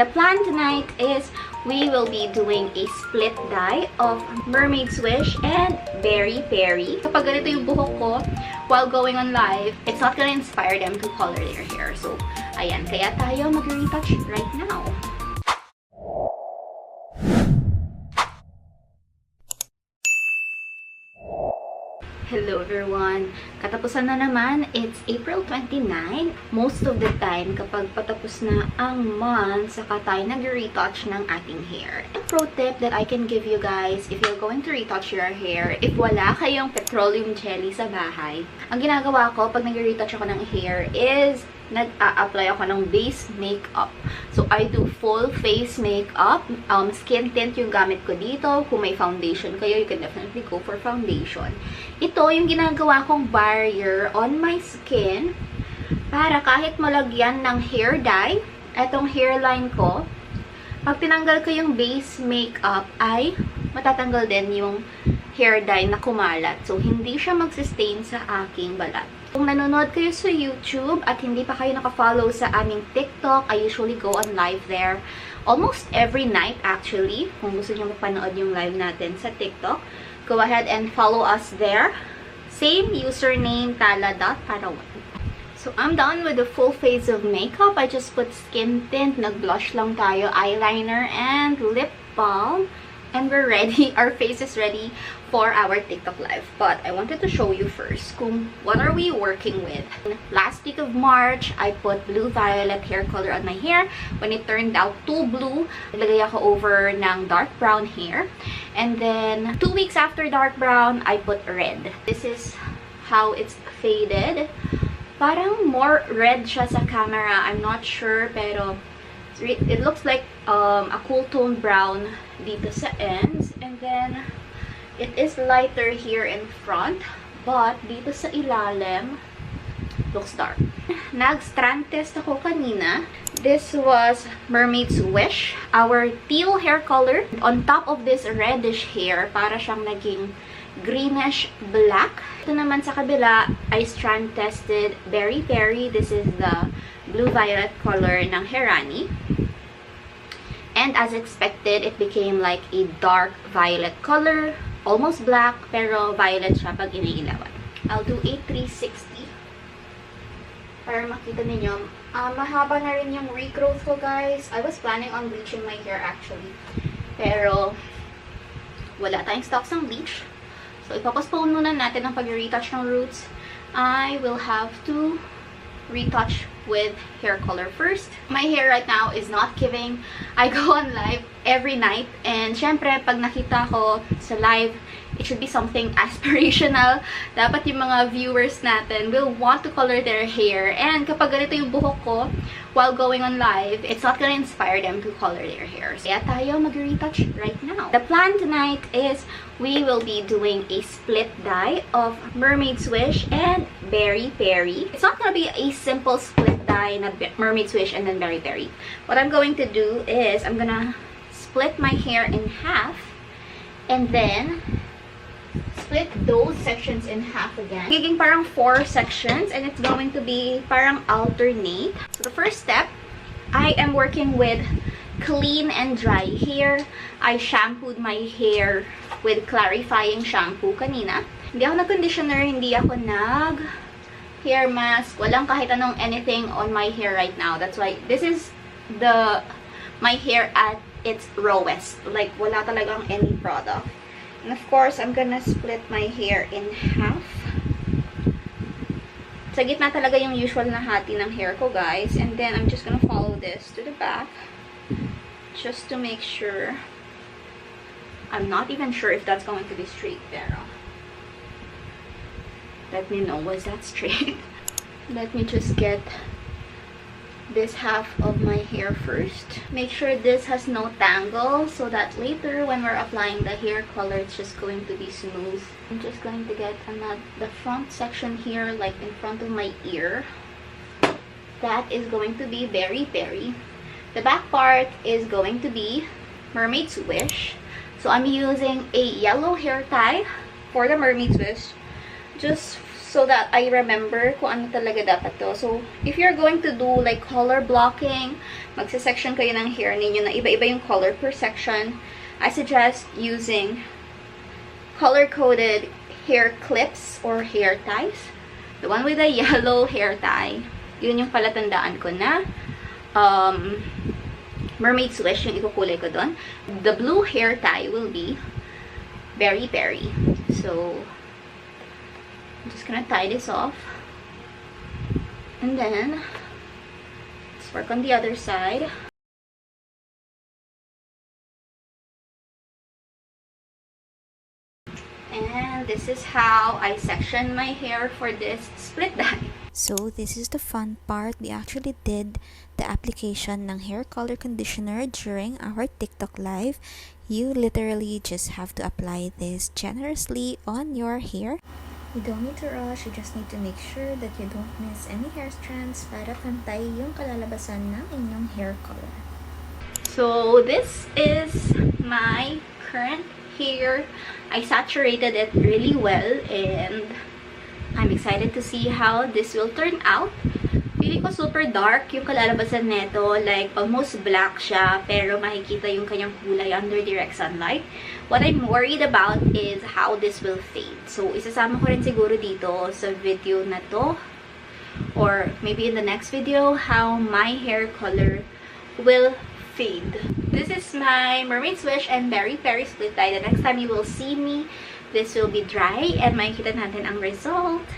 The plan tonight is we will be doing a split dye of Mermaid's Wish and Peri. Kapag ganito yung buhok ko while going on live, it's not gonna inspire them to color their hair. So, ayan. Kaya tayo mag-retouch right now. Hello everyone! Katapusan na naman, it's April 29. Most of the time, kapag patapos na ang month, saka tayo nag-retouch ng ating hair. A pro tip that I can give you guys if you're going to retouch your hair, if wala kayong petroleum jelly sa bahay, ang ginagawa ko pag nag-retouch ako ng hair is nag-a-apply ako ng base makeup. So, I do full face makeup. Skin tint yung gamit ko dito. Kung may foundation kayo, you can definitely go for foundation. Ito yung ginagawa kong barrier on my skin para kahit malagyan ng hair dye, etong hairline ko, pag tinanggal ko yung base makeup, ay matatanggal din yung hair dye na kumalat. So, hindi siya magsistain sa aking balat. Kung nanonood kayo sa YouTube at hindi pa kayo nakafollow sa aming TikTok, I usually go on live there almost every night actually. Kung gusto niyo mapanood yung live natin sa TikTok, go ahead and follow us there. Same username, Tala.Arawan. So, I'm done with the full face of makeup. I just put skin tint, nag-blush lang tayo, eyeliner, and lip balm. And we're ready. Our face is ready for our TikTok live. But I wanted to show you first kung what are we working with. Last week of March, I put blue-violet hair color on my hair. When it turned out too blue, nilagay ako over ng dark brown hair. And then, 2 weeks after dark brown, I put red. This is how it's faded. Parang more red siya sa camera. I'm not sure, pero it looks like a cool tone brown dito sa ends, and then it is lighter here in front, but dito sa ilalim looks dark. Nag-strand test ako kanina. This was Mermaid's Wish, our teal hair color. On top of this reddish hair, para siyang naging greenish black. Ito naman sa kabila, I strand tested Peri. This is the blue-violet color ng Herani. And as expected, it became like a dark violet color. Almost black, pero violet siya pag iniilawan. I'll do a 360. Para makita ninyo. Mahaba na rin yung regrowth ko, guys. I was planning on bleaching my hair actually. Pero, wala tayong stocks ng bleach. So, ipapostpone muna natin ang pag-retouch ng roots. I will have to retouch with hair color first. My hair right now is not giving. I go on live every night, and syempre pag nakita ko sa live, it should be something aspirational. Dapat yung mga viewers natin will want to color their hair, and kapag ganito yung buhok ko while going on live, it's not gonna inspire them to color their hair. Kaya tayo mag-retouch right now. The plan tonight is we will be doing a split dye of Mermaid's Wish and Peri. It's not gonna be a simple split dye na Mermaid's Wish and then Peri. What I'm going to do is I'm gonna split my hair in half and then split those sections in half again. Giging parang 4 sections, and it's going to be parang alternate. So the first step, I am working with clean and dry hair. I shampooed my hair with clarifying shampoo kanina. Hindi ako nag-conditioner, hindi ako nag-hair mask. Walang kahit anong anything on my hair right now. That's why this is my hair at its rawest. Like, wala talagang any product. And of course, I'm gonna split my hair in half. Sa gitna talaga yung usual na hati ng hair ko, guys. And then, I'm just gonna follow this to the back. Just to make sure. I'm not even sure if that's going to be straight, pero let me know, was that straight? Let me just get this half of my hair first. Make sure this has no tangle so that later when we're applying the hair color, it's just going to be smooth. I'm just going to get the front section here, like in front of my ear. That is going to be Peri. The back part is going to be Mermaid's Wish. So I'm using a yellow hair tie for the Mermaid's Wish, just so that I remember kung ano talaga dapat to. So, if you're going to do like color blocking, magsa-section kayo ng hair ninyo na iba-iba yung color per section, I suggest using color-coded hair clips or hair ties. The one with the yellow hair tie, yun yung palatandaan ko na Mermaid Swish yung ikukulay ko doon. The blue hair tie will be Very Peri. So, I'm just gonna tie this off. And then, let's work on the other side. And this is how I section my hair for this split dye. So, this is the fun part. We actually did the application ng hair color conditioner during our TikTok live. You literally just have to apply this generously on your hair. You don't need to rush. You just need to make sure that you don't miss any hair strands para pantay yung kalalabasan ng inyong hair color. So, this is my current hair. I saturated it really well and I'm excited to see how this will turn out. Feeling ko super dark yung kalalabasan neto, like almost black siya, pero makikita yung kanyang kulay under direct sunlight. What I'm worried about is how this will fade. So, isasama ko rin siguro dito sa video na to, or maybe in the next video, how my hair color will fade. This is my Mermaid Swish and Very Peri split dye. The next time you will see me, this will be dry and makikita natin ang result.